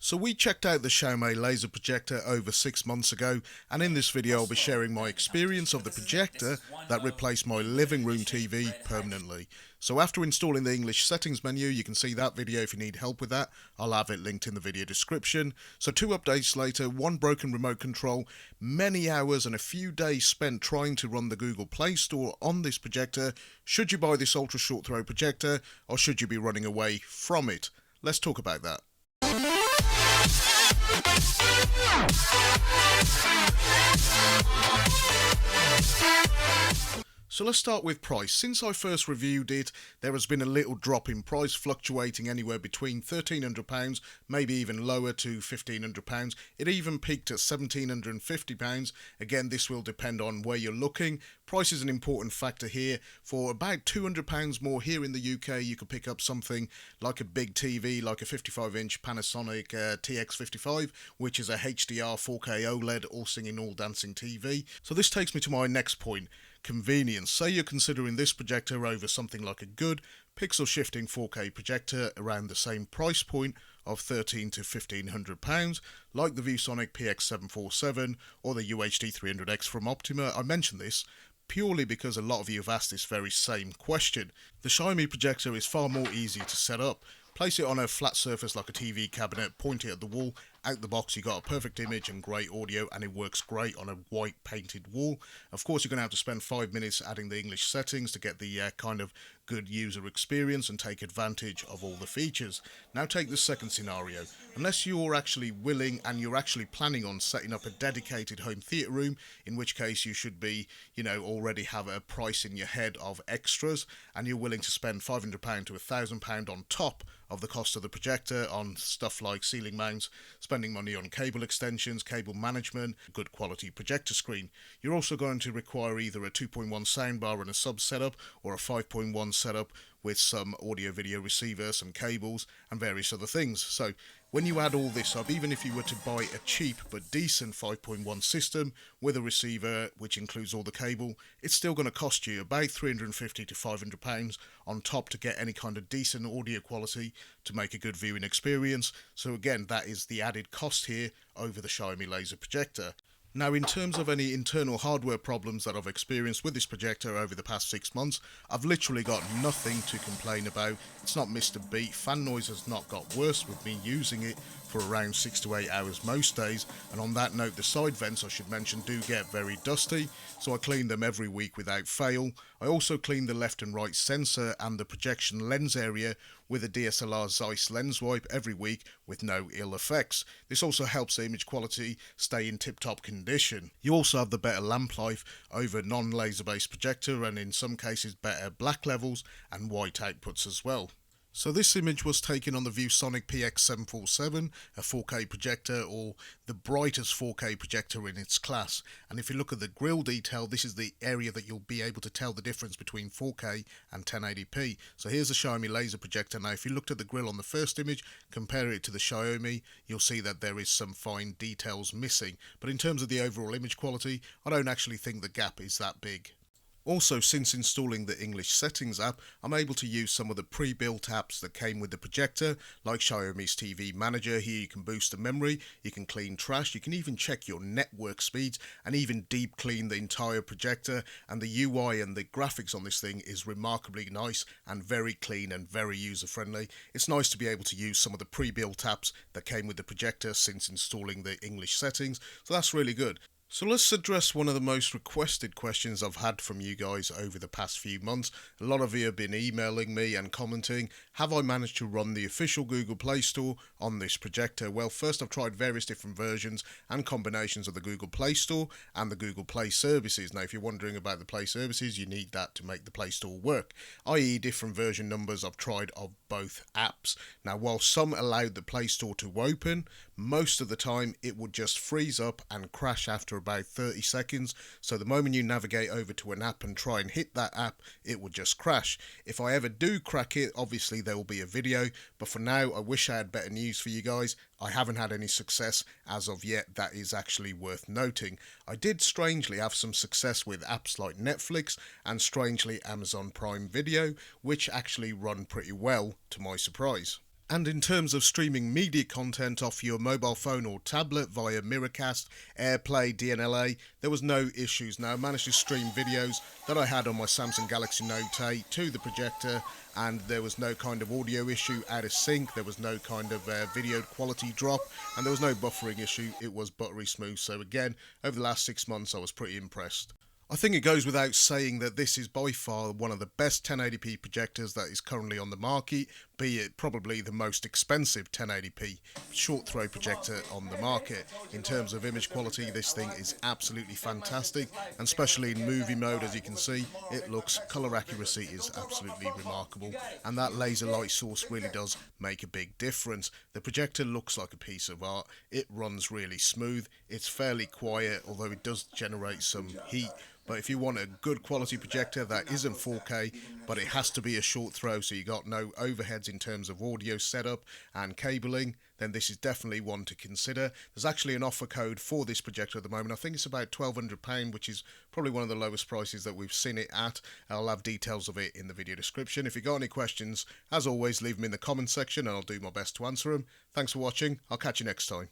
So we checked out the Xiaomi Laser Projector over 6 months ago, and in this video I'll be sharing my experience of the projector that replaced my living room TV permanently. So after installing the English settings menu, you can see that video if you need help with that. I'll have it linked in the video description. So 2 updates later, 1 broken remote control, many hours and a few days spent trying to run the Google Play Store on this projector. Should you buy this ultra short throw projector, or should you be running away from it? Let's talk about that. So let's start with price. Since I first reviewed it, there has been a little drop in price, fluctuating anywhere between £1,300, maybe even lower to £1,500. It even peaked at £1,750. Again, this will depend on where you're looking. Price is an important factor here. For about £200 more here in the UK, you could pick up something like a big TV, like a 55-inch Panasonic TX55, which is a HDR 4K OLED, all singing, all dancing TV. So this takes me to my next point. Convenience. Say you're considering this projector over something like a good pixel shifting 4K projector around the same price point of £1,300 to £1,500, like the ViewSonic PX747 or the UHD 300X from Optima. I mention this purely because a lot of you have asked this very same question. The Xiaomi projector is far more easy to set up. Place it on a flat surface like a TV cabinet, point it at the wall. Out the box you got a perfect image and great audio, and it works great on a white painted wall. Of course you're going to have to spend 5 minutes adding the English settings to get the kind of good user experience and take advantage of all the features. Now take the second scenario. Unless you're actually willing and you're actually planning on setting up a dedicated home theatre room, in which case you should be, already have a price in your head of extras, and you're willing to spend £500 to £1,000 on top of the cost of the projector on stuff like ceiling mounts, spending money on cable extensions, cable management, good quality projector screen. You're also going to require either a 2.1 soundbar and a sub setup, or a 5.1 setup with some audio video receiver, some cables and various other things. So when you add all this up, even if you were to buy a cheap but decent 5.1 system with a receiver which includes all the cable, it's still going to cost you about £350 to £500 on top to get any kind of decent audio quality to make a good viewing experience. So again, that is the added cost here over the Xiaomi Laser Projector. Now, in terms of any internal hardware problems that I've experienced with this projector over the past 6 months, I've literally got nothing to complain about. It's not missed a beat. Fan noise has not got worse with me using it for around 6 to 8 hours most days. And on that note, the side vents, I should mention, do get very dusty, so I clean them every week without fail. I also clean the left and right sensor and the projection lens area with a DSLR Zeiss lens wipe every week with no ill effects. This also helps the image quality stay in tip-top condition. You also have the better lamp life over non-laser based projector, and in some cases better black levels and white outputs as well. So this image was taken on the ViewSonic PX747, a 4K projector, or the brightest 4K projector in its class. And if you look at the grille detail, this is the area that you'll be able to tell the difference between 4K and 1080p. So here's the Xiaomi Laser Projector. Now if you looked at the grille on the first image, compare it to the Xiaomi, you'll see that there is some fine details missing. But in terms of the overall image quality, I don't actually think the gap is that big. Also, since installing the English settings app, I'm able to use some of the pre-built apps that came with the projector, like Xiaomi's TV Manager. Here you can boost the memory, you can clean trash, you can even check your network speeds, and even deep clean the entire projector. And the UI and the graphics on this thing is remarkably nice and very clean and very user-friendly. It's nice to be able to use some of the pre-built apps that came with the projector since installing the English settings, so that's really good. So let's address one of the most requested questions I've had from you guys over the past few months. A lot of you have been emailing me and commenting, have I managed to run the official Google Play Store on this projector? Well, first I've tried various different versions and combinations of the Google Play Store and the Google Play Services. Now if you're wondering about the Play Services, you need that to make the Play Store work, i.e. different version numbers I've tried of both apps. Now while some allowed the Play Store to open, most of the time it would just freeze up and crash after about 30 seconds. So the moment you navigate over to an app and try and hit that app, it would just crash. If I ever do crack it, obviously there will be a video, but for now I wish I had better news for you guys. I haven't had any success as of yet that is actually worth noting. I did strangely have some success with apps like Netflix and strangely Amazon Prime Video, which actually run pretty well to my surprise. And in terms of streaming media content off your mobile phone or tablet via Miracast, AirPlay, DNLA, there was no issues. Now I managed to stream videos that I had on my Samsung Galaxy Note 8 to the projector, and there was no kind of audio issue out of sync, there was no kind of video quality drop, and there was no buffering issue. It was buttery smooth. So again, over the last 6 months I was pretty impressed. I think it goes without saying that this is by far one of the best 1080p projectors that is currently on the market, be it probably the most expensive 1080p short throw projector on the market. In terms of image quality, this thing is absolutely fantastic, and especially in movie mode, as you can see, it looks, colour accuracy is absolutely remarkable, and that laser light source really does make a big difference. The projector looks like a piece of art, it runs really smooth, it's fairly quiet, although it does generate some heat. But if you want a good quality projector that isn't 4K, but it has to be a short throw, so you got no overheads in terms of audio setup and cabling, then this is definitely one to consider. There's actually an offer code for this projector at the moment. I think it's about £1,200, which is probably one of the lowest prices that we've seen it at. I'll have details of it in the video description. If you've got any questions, as always, leave them in the comment section and I'll do my best to answer them. Thanks for watching. I'll catch you next time.